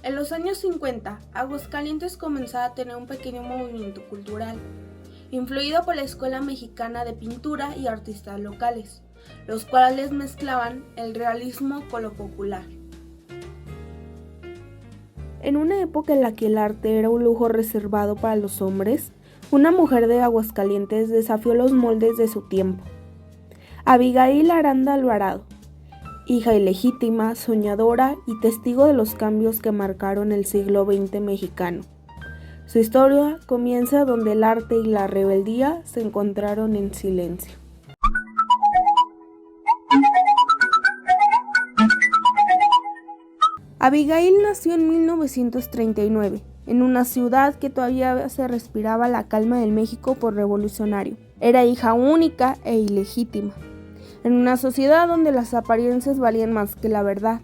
En los años 50, Aguascalientes comenzaba a tener un pequeño movimiento cultural, influido por la Escuela Mexicana de Pintura y artistas locales, los cuales mezclaban el realismo con lo popular. En una época en la que el arte era un lujo reservado para los hombres, una mujer de Aguascalientes desafió los moldes de su tiempo. Abigail Aranda Alvarado, hija ilegítima, soñadora y testigo de los cambios que marcaron el siglo XX mexicano. Su historia comienza donde el arte y la rebeldía se encontraron en silencio. Abigail nació en 1939, en una ciudad que todavía se respiraba la calma del México postrevolucionario. Era hija única e ilegítima, en una sociedad donde las apariencias valían más que la verdad.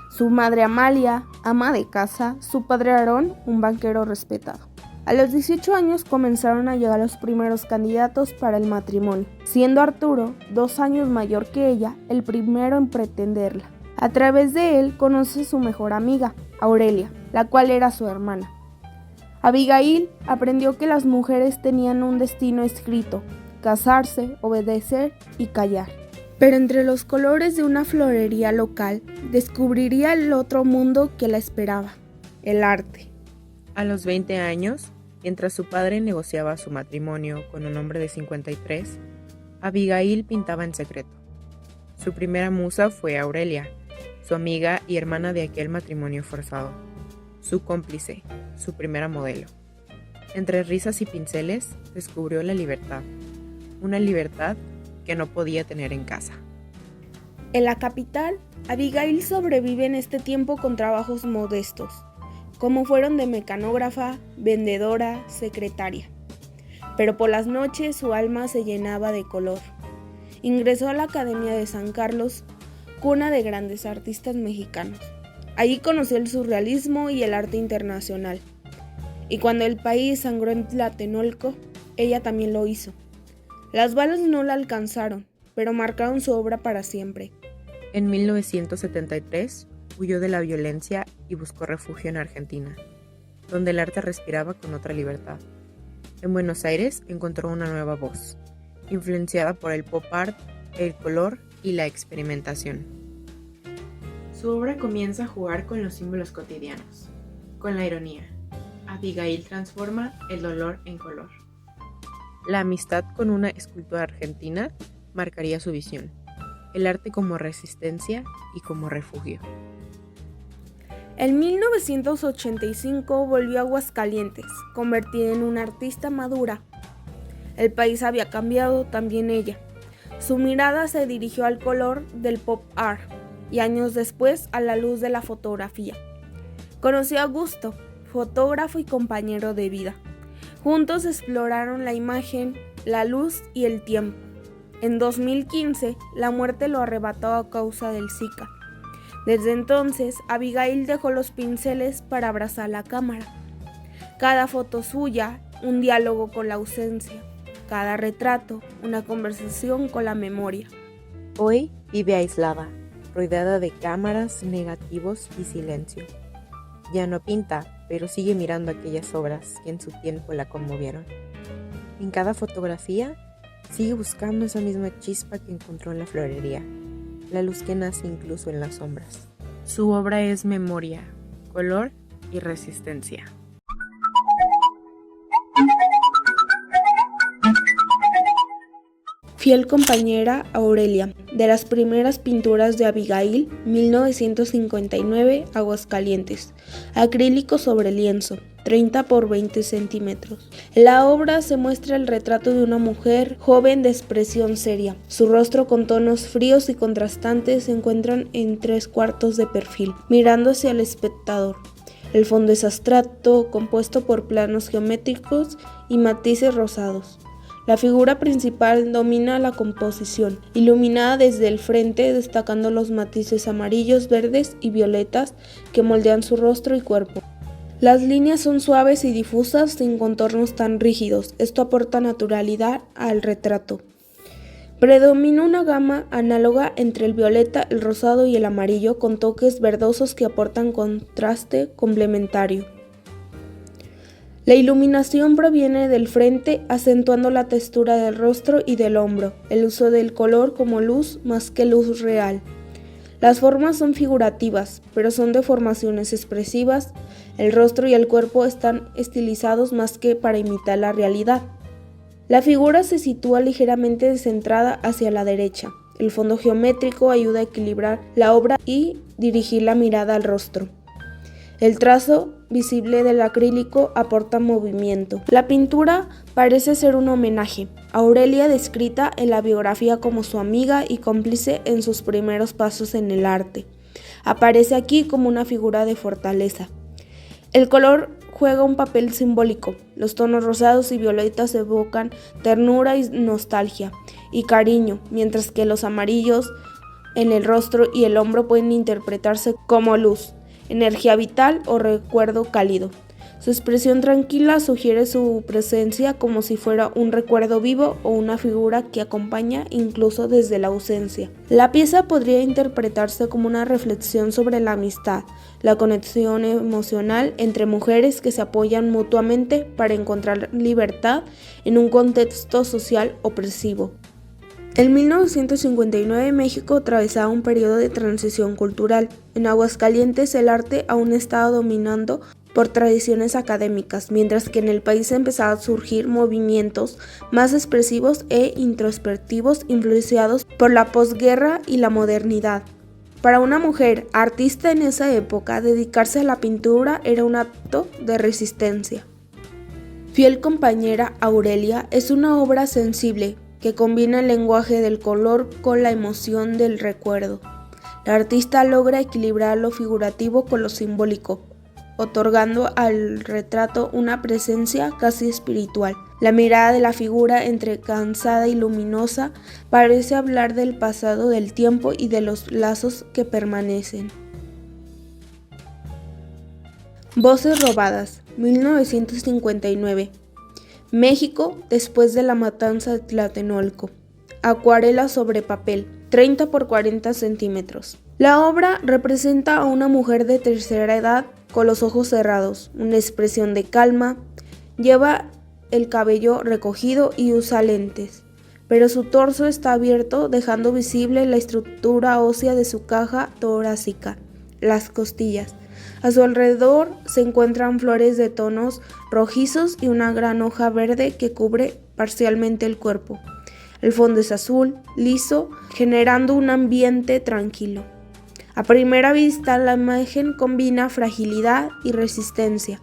Su madre Amalia, ama de casa, su padre Aarón, un banquero respetado. A los 18 años comenzaron a llegar los primeros candidatos para el matrimonio, siendo Arturo, 2 años mayor que ella, el primero en pretenderla. A través de él conoce a su mejor amiga, Aurelia, la cual era su hermana. Abigail aprendió que las mujeres tenían un destino escrito: casarse, obedecer y callar. Pero entre los colores de una florería local, descubriría el otro mundo que la esperaba: el arte. A los 20 años, mientras su padre negociaba su matrimonio con un hombre de 53, Abigail pintaba en secreto. Su primera musa fue Aurelia, su amiga y hermana de aquel matrimonio forzado, su cómplice, su primera modelo. Entre risas y pinceles descubrió la libertad, una libertad que no podía tener en casa. En la capital, Abigail sobrevive en este tiempo con trabajos modestos, como fueron de mecanógrafa, vendedora, secretaria. Pero por las noches su alma se llenaba de color. Ingresó a la Academia de San Carlos, cuna de grandes artistas mexicanos. Allí conoció el surrealismo y el arte internacional. Y cuando el país sangró en Tlatelolco, ella también lo hizo. Las balas no la alcanzaron, pero marcaron su obra para siempre. En 1973 huyó de la violencia y buscó refugio en Argentina, donde el arte respiraba con otra libertad. En Buenos Aires encontró una nueva voz, influenciada por el pop art, el color y la experimentación. Su obra comienza a jugar con los símbolos cotidianos, con la ironía. Abigail transforma el dolor en color. La amistad con una escultora argentina marcaría su visión, el arte como resistencia y como refugio. En 1985 volvió a Aguascalientes, convertida en una artista madura. El país había cambiado, también ella. Su mirada se dirigió al color del pop art y años después a la luz de la fotografía. Conoció a Augusto, fotógrafo y compañero de vida. Juntos exploraron la imagen, la luz y el tiempo. En 2015, la muerte lo arrebató a causa del Zika. Desde entonces, Abigail dejó los pinceles para abrazar la cámara. Cada foto suya, un diálogo con la ausencia. Cada retrato, una conversación con la memoria. Hoy vive aislada, rodeada de cámaras, negativos y silencio. Ya no pinta, pero sigue mirando aquellas obras que en su tiempo la conmovieron. En cada fotografía, sigue buscando esa misma chispa que encontró en la florería, la luz que nace incluso en las sombras. Su obra es memoria, color y resistencia. Fiel compañera Aurelia, de las primeras pinturas de Abigail, 1959, Aguascalientes. Acrílico sobre lienzo, 30 por 20 centímetros. En la obra se muestra el retrato de una mujer joven de expresión seria. Su rostro con tonos fríos y contrastantes se encuentran en 3/4 de perfil, mirando hacia el espectador. El fondo es abstracto, compuesto por planos geométricos y matices rosados. La figura principal domina la composición, iluminada desde el frente, destacando los matices amarillos, verdes y violetas que moldean su rostro y cuerpo. Las líneas son suaves y difusas, sin contornos tan rígidos. Esto aporta naturalidad al retrato. Predomina una gama análoga entre el violeta, el rosado y el amarillo, con toques verdosos que aportan contraste complementario. La iluminación proviene del frente, acentuando la textura del rostro y del hombro, el uso del color como luz más que luz real. Las formas son figurativas, pero son deformaciones expresivas. El rostro y el cuerpo están estilizados más que para imitar la realidad. La figura se sitúa ligeramente descentrada hacia la derecha. El fondo geométrico ayuda a equilibrar la obra y dirigir la mirada al rostro. El trazo visible del acrílico aporta movimiento. La pintura parece ser un homenaje a Aurelia, descrita en la biografía como su amiga y cómplice en sus primeros pasos en el arte. Aparece aquí como una figura de fortaleza. El color juega un papel simbólico. Los tonos rosados y violetas evocan ternura y nostalgia y cariño, mientras que los amarillos en el rostro y el hombro pueden interpretarse como luz, energía vital o recuerdo cálido. Su expresión tranquila sugiere su presencia como si fuera un recuerdo vivo o una figura que acompaña incluso desde la ausencia. La pieza podría interpretarse como una reflexión sobre la amistad, la conexión emocional entre mujeres que se apoyan mutuamente para encontrar libertad en un contexto social opresivo. En 1959 México atravesaba un periodo de transición cultural. En Aguascalientes el arte aún estaba dominando por tradiciones académicas, mientras que en el país empezaban a surgir movimientos más expresivos e introspectivos influenciados por la posguerra y la modernidad. Para una mujer artista en esa época, dedicarse a la pintura era un acto de resistencia. Fiel compañera Aurelia es una obra sensible que combina el lenguaje del color con la emoción del recuerdo. La artista logra equilibrar lo figurativo con lo simbólico, otorgando al retrato una presencia casi espiritual. La mirada de la figura, entre cansada y luminosa, parece hablar del pasado del tiempo y de los lazos que permanecen. Voces robadas, 1959. México después de la matanza de Tlatelolco. Acuarela sobre papel, 30 por 40 centímetros. La obra representa a una mujer de tercera edad con los ojos cerrados, una expresión de calma. Lleva el cabello recogido y usa lentes, pero su torso está abierto, dejando visible la estructura ósea de su caja torácica, las costillas. A su alrededor se encuentran flores de tonos rojizos y una gran hoja verde que cubre parcialmente el cuerpo. El fondo es azul, liso, generando un ambiente tranquilo. A primera vista, la imagen combina fragilidad y resistencia.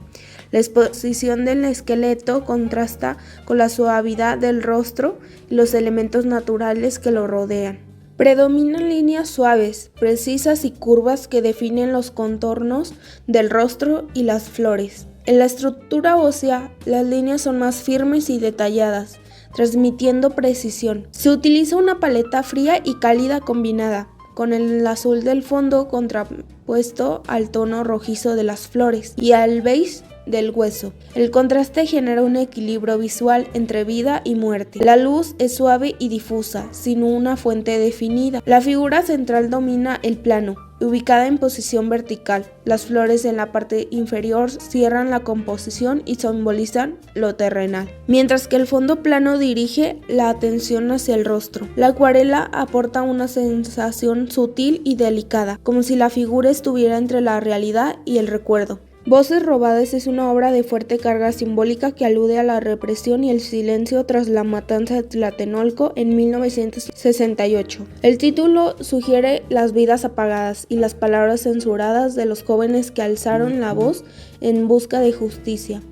La exposición del esqueleto contrasta con la suavidad del rostro y los elementos naturales que lo rodean. Predominan líneas suaves, precisas y curvas que definen los contornos del rostro y las flores. En la estructura ósea, las líneas son más firmes y detalladas, transmitiendo precisión. Se utiliza una paleta fría y cálida combinada, con el azul del fondo contrapuesto al tono rojizo de las flores y al beige del hueso. El contraste genera un equilibrio visual entre vida y muerte. La luz es suave y difusa, sin una fuente definida. La figura central domina el plano, ubicada en posición vertical. Las flores en la parte inferior cierran la composición y simbolizan lo terrenal, mientras que el fondo plano dirige la atención hacia el rostro. La acuarela aporta una sensación sutil y delicada, como si la figura estuviera entre la realidad y el recuerdo. Voces robadas es una obra de fuerte carga simbólica que alude a la represión y el silencio tras la matanza de Tlatelolco en 1968. El título sugiere las vidas apagadas y las palabras censuradas de los jóvenes que alzaron la voz en busca de justicia.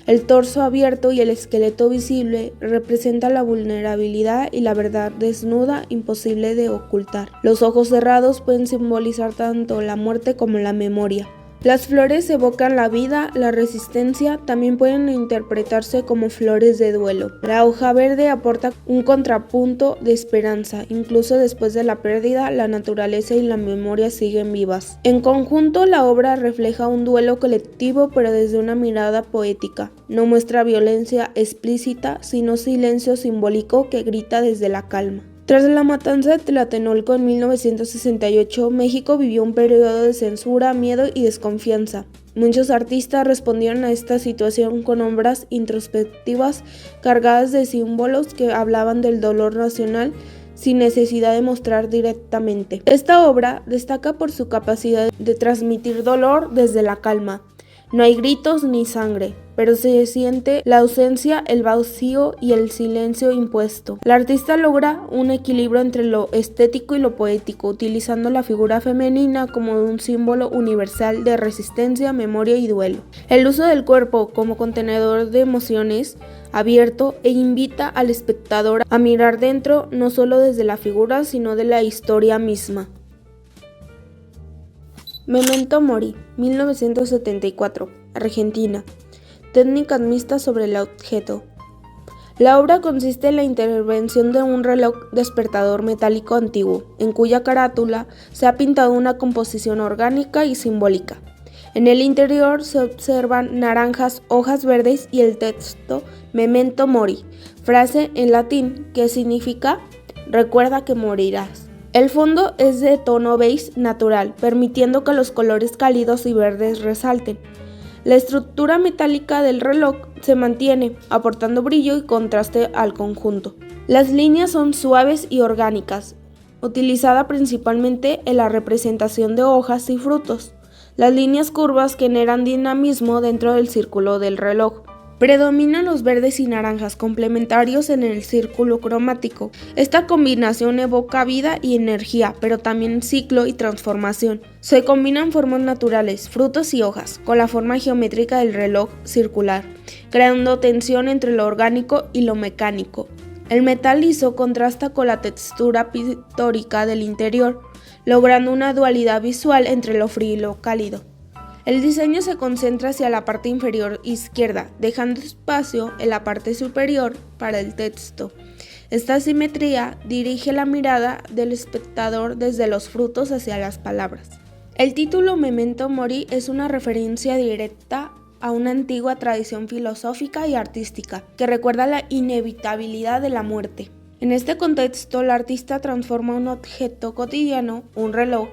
El torso abierto y el esqueleto visible representan la vulnerabilidad y la verdad desnuda, imposible de ocultar. Los ojos cerrados pueden simbolizar tanto la muerte como la memoria. Las flores evocan la vida, la resistencia, también pueden interpretarse como flores de duelo. La hoja verde aporta un contrapunto de esperanza, incluso después de la pérdida, la naturaleza y la memoria siguen vivas. En conjunto, la obra refleja un duelo colectivo, pero desde una mirada poética. No muestra violencia explícita, sino silencio simbólico que grita desde la calma. Tras la matanza de Tlatelolco en 1968, México vivió un periodo de censura, miedo y desconfianza. Muchos artistas respondieron a esta situación con obras introspectivas cargadas de símbolos que hablaban del dolor nacional sin necesidad de mostrar directamente. Esta obra destaca por su capacidad de transmitir dolor desde la calma. No hay gritos ni sangre, pero se siente la ausencia, el vacío y el silencio impuesto. La artista logra un equilibrio entre lo estético y lo poético, utilizando la figura femenina como un símbolo universal de resistencia, memoria y duelo. El uso del cuerpo como contenedor de emociones abierto e invita al espectador a mirar dentro no solo desde la figura, sino de la historia misma. Memento Mori, 1974, Argentina. Técnicas mixtas sobre el objeto. La obra consiste en la intervención de un reloj despertador metálico antiguo, en cuya carátula se ha pintado una composición orgánica y simbólica. En el interior se observan naranjas, hojas verdes y el texto Memento Mori, frase en latín que significa "recuerda que morirás". El fondo es de tono beige natural, permitiendo que los colores cálidos y verdes resalten. La estructura metálica del reloj se mantiene, aportando brillo y contraste al conjunto. Las líneas son suaves y orgánicas, utilizada principalmente en la representación de hojas y frutos. Las líneas curvas generan dinamismo dentro del círculo del reloj. Predominan los verdes y naranjas complementarios en el círculo cromático. Esta combinación evoca vida y energía, pero también ciclo y transformación. Se combinan formas naturales, frutos y hojas, con la forma geométrica del reloj circular, creando tensión entre lo orgánico y lo mecánico. El metal liso contrasta con la textura pictórica del interior, logrando una dualidad visual entre lo frío y lo cálido. El diseño se concentra hacia la parte inferior izquierda, dejando espacio en la parte superior para el texto. Esta simetría dirige la mirada del espectador desde los frutos hacia las palabras. El título Memento Mori es una referencia directa a una antigua tradición filosófica y artística que recuerda la inevitabilidad de la muerte. En este contexto, el artista transforma un objeto cotidiano, un reloj,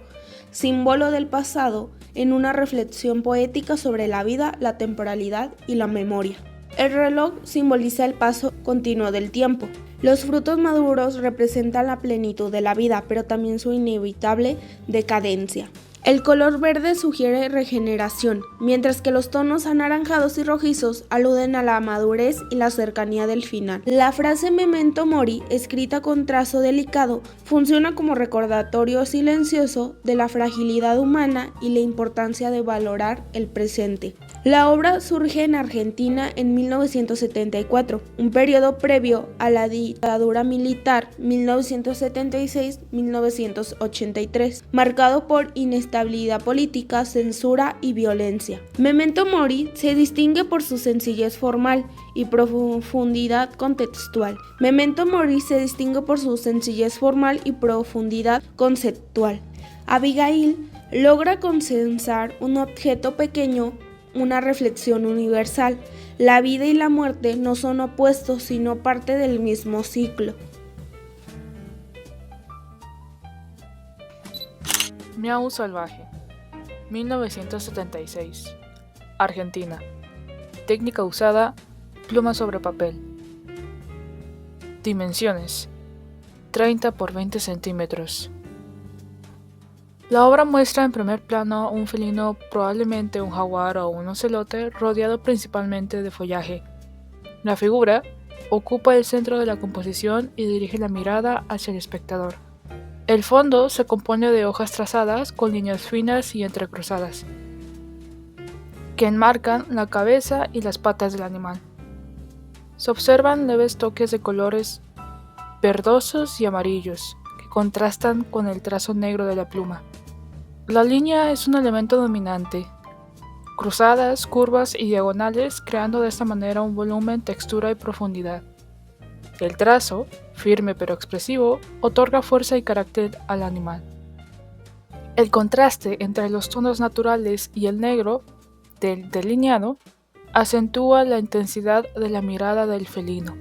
símbolo del pasado, en una reflexión poética sobre la vida, la temporalidad y la memoria. El reloj simboliza el paso continuo del tiempo. Los frutos maduros representan la plenitud de la vida, pero también su inevitable decadencia. El color verde sugiere regeneración, mientras que los tonos anaranjados y rojizos aluden a la madurez y la cercanía del final. La frase Memento Mori, escrita con trazo delicado, funciona como recordatorio silencioso de la fragilidad humana y la importancia de valorar el presente. La obra surge en Argentina en 1974, un periodo previo a la dictadura militar 1976-1983, marcado por inestabilidad política, censura y violencia. Memento Mori se distingue por su sencillez formal y profundidad contextual. Memento Mori se distingue por su sencillez formal y profundidad conceptual. Abigail logra condensar un objeto pequeño, una reflexión universal. La vida y la muerte no son opuestos, sino parte del mismo ciclo. Miau salvaje, 1976, Argentina. Técnica usada, pluma sobre papel. Dimensiones, 30 por 20 centímetros. La obra muestra en primer plano un felino, probablemente un jaguar o un ocelote, rodeado principalmente de follaje. La figura ocupa el centro de la composición y dirige la mirada hacia el espectador. El fondo se compone de hojas trazadas con líneas finas y entrecruzadas, que enmarcan la cabeza y las patas del animal. Se observan leves toques de colores verdosos y amarillos, que contrastan con el trazo negro de la pluma. La línea es un elemento dominante, cruzadas, curvas y diagonales, creando de esta manera un volumen, textura y profundidad. El trazo, firme pero expresivo, otorga fuerza y carácter al animal. El contraste entre los tonos naturales y el negro del delineado acentúa la intensidad de la mirada del felino.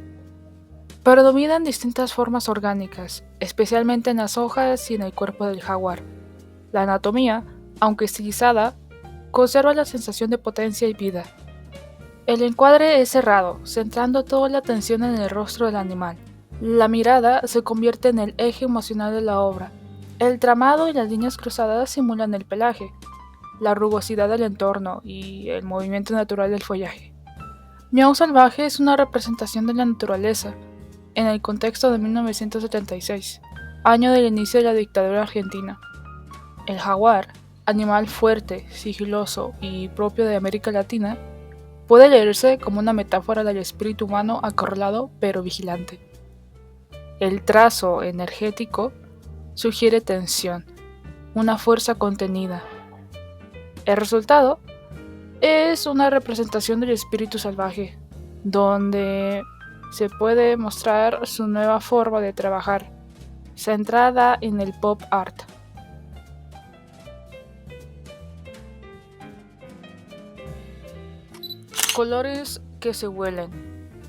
Predominan distintas formas orgánicas, especialmente en las hojas y en el cuerpo del jaguar. La anatomía, aunque estilizada, conserva la sensación de potencia y vida. El encuadre es cerrado, centrando toda la atención en el rostro del animal. La mirada se convierte en el eje emocional de la obra. El tramado y las líneas cruzadas simulan el pelaje, la rugosidad del entorno y el movimiento natural del follaje. Miau Salvaje es una representación de la naturaleza, en el contexto de 1976, año del inicio de la dictadura argentina. El jaguar, animal fuerte, sigiloso y propio de América Latina, puede leerse como una metáfora del espíritu humano acorralado pero vigilante. El trazo energético sugiere tensión, una fuerza contenida. El resultado es una representación del espíritu salvaje, donde se puede mostrar su nueva forma de trabajar, centrada en el pop art. Colores que se huelen.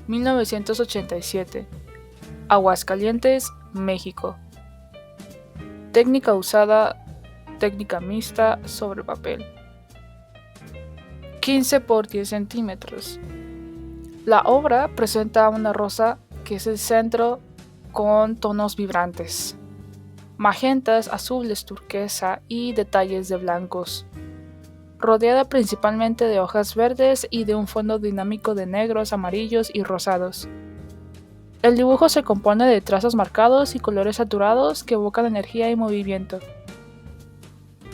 1987. Aguascalientes, México. Técnica usada, técnica mixta sobre papel. 15 por 10 centímetros. La obra presenta una rosa que es el centro con tonos vibrantes, magentas, azules, turquesa y detalles de blancos, rodeada principalmente de hojas verdes y de un fondo dinámico de negros, amarillos y rosados. El dibujo se compone de trazos marcados y colores saturados que evocan energía y movimiento.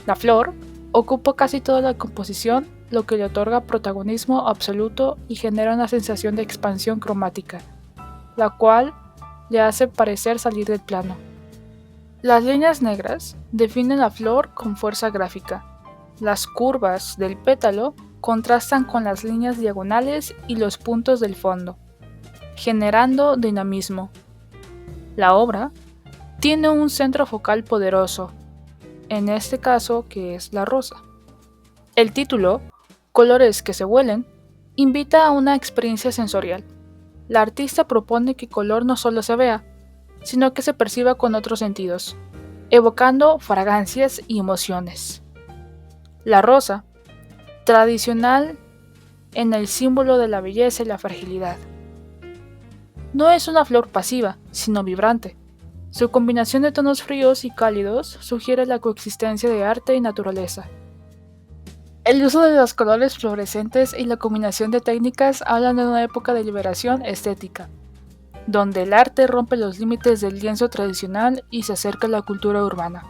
La flor ocupa casi toda la composición, lo que le otorga protagonismo absoluto y genera una sensación de expansión cromática, la cual le hace parecer salir del plano. Las líneas negras definen la flor con fuerza gráfica. Las curvas del pétalo contrastan con las líneas diagonales y los puntos del fondo, generando dinamismo. La obra tiene un centro focal poderoso, en este caso que es la rosa. El título, Colores que se huelen, invita a una experiencia sensorial. La artista propone que color no solo se vea, sino que se perciba con otros sentidos, evocando fragancias y emociones. La rosa, tradicional en el símbolo de la belleza y la fragilidad. No es una flor pasiva, sino vibrante. Su combinación de tonos fríos y cálidos sugiere la coexistencia de arte y naturaleza. El uso de los colores fluorescentes y la combinación de técnicas hablan de una época de liberación estética, donde el arte rompe los límites del lienzo tradicional y se acerca a la cultura urbana.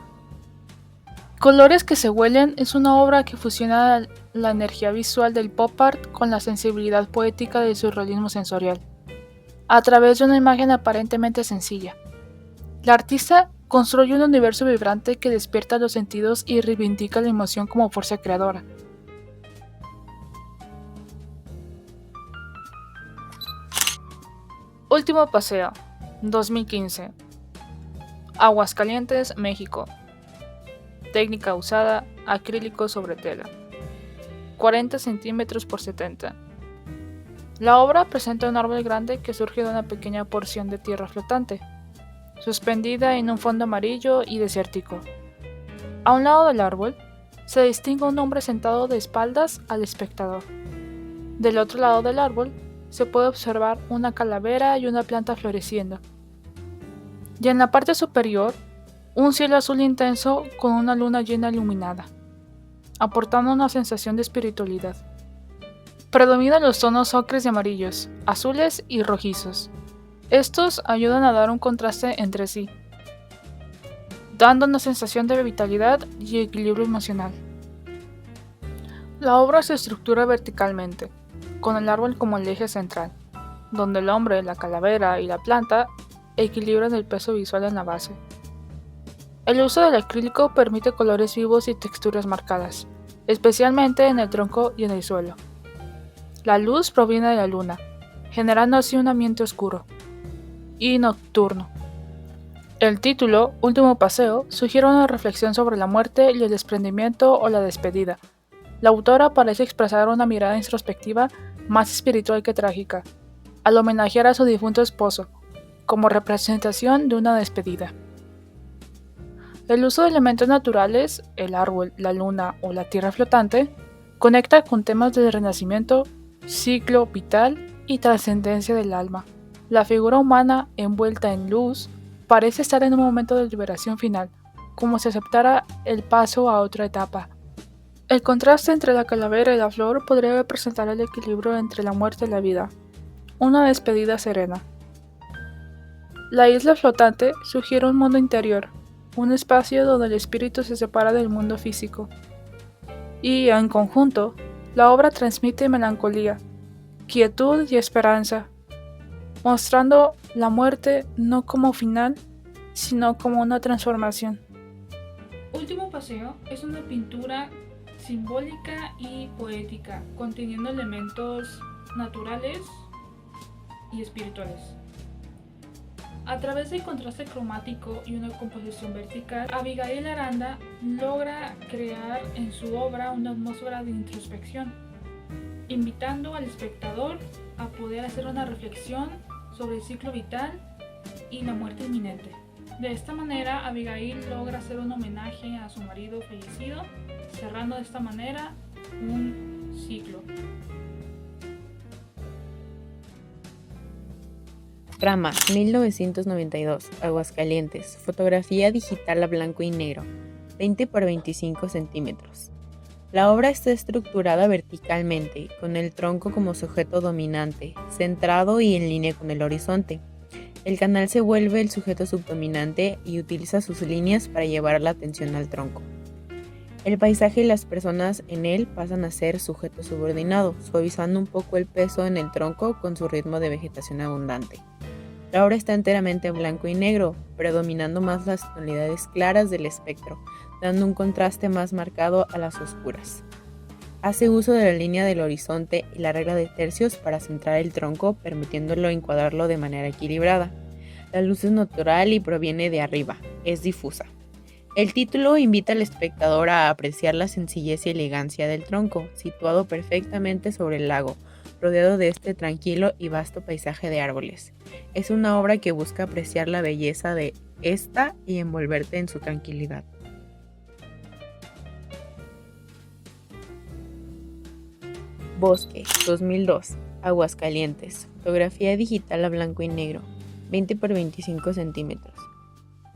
Colores que se huelen es una obra que fusiona la energía visual del pop art con la sensibilidad poética del surrealismo sensorial, a través de una imagen aparentemente sencilla. La artista construye un universo vibrante que despierta los sentidos y reivindica la emoción como fuerza creadora. Último paseo, 2015. Aguascalientes, México. Técnica usada, acrílico sobre tela. 40 centímetros por 70. La obra presenta un árbol grande que surge de una pequeña porción de tierra flotante, suspendida en un fondo amarillo y desértico. A un lado del árbol, se distingue un hombre sentado de espaldas al espectador. Del otro lado del árbol, se puede observar una calavera y una planta floreciendo. Y en la parte superior, un cielo azul intenso con una luna llena iluminada, aportando una sensación de espiritualidad. Predominan los tonos ocres y amarillos, azules y rojizos. Estos ayudan a dar un contraste entre sí, dando una sensación de vitalidad y equilibrio emocional. La obra se estructura verticalmente, con el árbol como el eje central, donde el hombre, la calavera y la planta equilibran el peso visual en la base. El uso del acrílico permite colores vivos y texturas marcadas, especialmente en el tronco y en el suelo. La luz proviene de la luna, generando así un ambiente oscuro y nocturno. El título, Último paseo, sugiere una reflexión sobre la muerte y el desprendimiento o la despedida. La autora parece expresar una mirada introspectiva más espiritual que trágica, al homenajear a su difunto esposo, como representación de una despedida. El uso de elementos naturales, el árbol, la luna o la tierra flotante, conecta con temas del renacimiento, ciclo vital y trascendencia del alma. La figura humana, envuelta en luz, parece estar en un momento de liberación final, como si aceptara el paso a otra etapa. El contraste entre la calavera y la flor podría representar el equilibrio entre la muerte y la vida, una despedida serena. La isla flotante sugiere un mundo interior, un espacio donde el espíritu se separa del mundo físico. Y, en conjunto, la obra transmite melancolía, quietud y esperanza, mostrando la muerte no como final, sino como una transformación. Último Paseo es una pintura simbólica y poética, conteniendo elementos naturales y espirituales. A través del contraste cromático y una composición vertical, Abigail Aranda logra crear en su obra una atmósfera de introspección, invitando al espectador a poder hacer una reflexión sobre el ciclo vital y la muerte inminente. De esta manera, Abigail logra hacer un homenaje a su marido fallecido, cerrando de esta manera un ciclo. Rama, 1992, Aguascalientes, fotografía digital a blanco y negro, 20 por 25 centímetros. La obra está estructurada verticalmente, con el tronco como sujeto dominante, centrado y en línea con el horizonte. El canal se vuelve el sujeto subdominante y utiliza sus líneas para llevar la atención al tronco. El paisaje y las personas en él pasan a ser sujeto subordinado, suavizando un poco el peso en el tronco con su ritmo de vegetación abundante. La obra está enteramente en blanco y negro, predominando más las tonalidades claras del espectro, dando un contraste más marcado a las oscuras. Hace uso de la línea del horizonte y la regla de tercios para centrar el tronco, permitiéndolo encuadrarlo de manera equilibrada. La luz es natural y proviene de arriba, es difusa. El título invita al espectador a apreciar la sencillez y elegancia del tronco, situado perfectamente sobre el lago, rodeado de este tranquilo y vasto paisaje de árboles. Es una obra que busca apreciar la belleza de esta y envolverte en su tranquilidad. Bosque, 2002, Aguascalientes, fotografía digital a blanco y negro, 20 por 25 centímetros.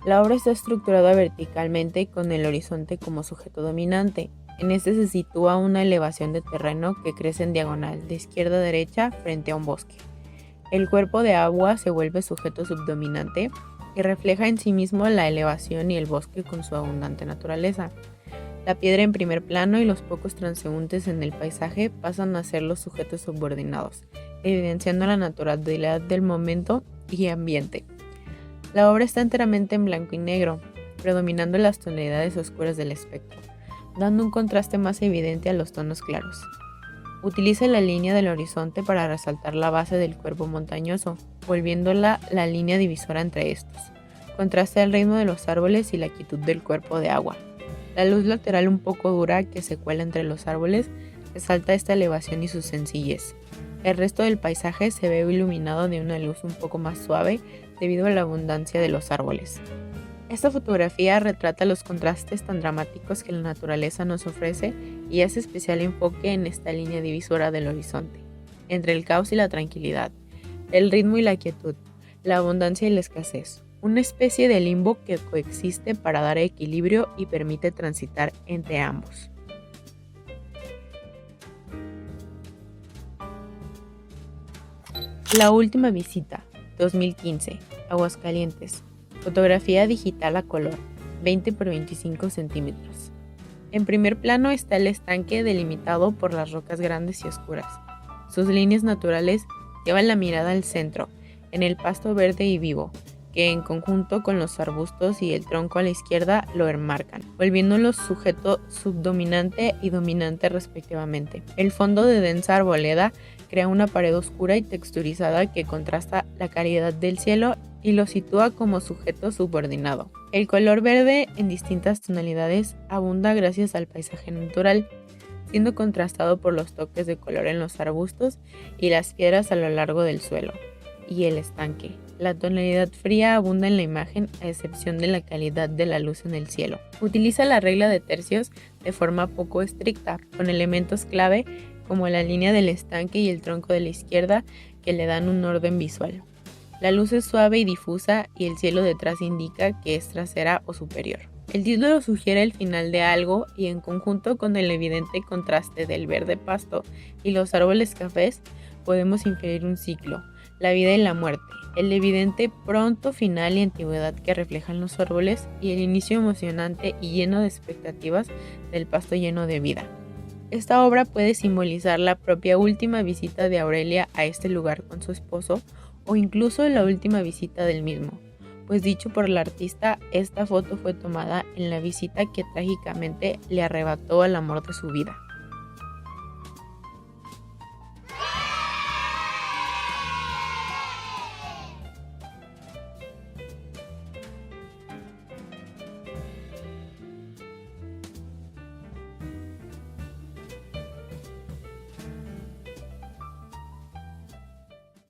La obra está estructurada verticalmente con el horizonte como sujeto dominante. En este se sitúa una elevación de terreno que crece en diagonal de izquierda a derecha frente a un bosque. El cuerpo de agua se vuelve sujeto subdominante y refleja en sí mismo la elevación y el bosque con su abundante naturaleza. La piedra en primer plano y los pocos transeúntes en el paisaje pasan a ser los sujetos subordinados, evidenciando la naturalidad del momento y ambiente. La obra está enteramente en blanco y negro, predominando las tonalidades oscuras del espectro, dando un contraste más evidente a los tonos claros. Utiliza la línea del horizonte para resaltar la base del cuerpo montañoso, volviéndola la línea divisora entre estos. Contrasta el ritmo de los árboles y la quietud del cuerpo de agua. La luz lateral un poco dura que se cuela entre los árboles resalta esta elevación y su sencillez. El resto del paisaje se ve iluminado de una luz un poco más suave debido a la abundancia de los árboles. Esta fotografía retrata los contrastes tan dramáticos que la naturaleza nos ofrece y hace especial enfoque en esta línea divisora del horizonte, entre el caos y la tranquilidad, el ritmo y la quietud, la abundancia y la escasez, una especie de limbo que coexiste para dar equilibrio y permite transitar entre ambos. La última visita, 2015, Aguascalientes. Fotografía digital a color, 20 por 25 centímetros. En primer plano está el estanque delimitado por las rocas grandes y oscuras. Sus líneas naturales llevan la mirada al centro, en el pasto verde y vivo, que en conjunto con los arbustos y el tronco a la izquierda lo enmarcan, volviéndolo sujeto subdominante y dominante respectivamente. El fondo de densa arboleda crea una pared oscura y texturizada que contrasta la claridad del cielo y lo sitúa como sujeto subordinado. El color verde en distintas tonalidades abunda gracias al paisaje natural, siendo contrastado por los toques de color en los arbustos y las piedras a lo largo del suelo, y el estanque, La tonalidad fría abunda en la imagen a excepción de la calidad de la luz en el cielo. Utiliza la regla de tercios de forma poco estricta, con elementos clave como la línea del estanque y el tronco de la izquierda que le dan un orden visual. La luz es suave y difusa y el cielo detrás indica que es trasera o superior. El título sugiere el final de algo y en conjunto con el evidente contraste del verde pasto y los árboles cafés podemos inferir un ciclo, la vida y la muerte, el evidente pronto final y antigüedad que reflejan los árboles y el inicio emocionante y lleno de expectativas del pasto lleno de vida. Esta obra puede simbolizar la propia última visita de Aurelia a este lugar con su esposo o incluso la última visita del mismo, pues dicho por la artista, esta foto fue tomada en la visita que trágicamente le arrebató el amor de su vida.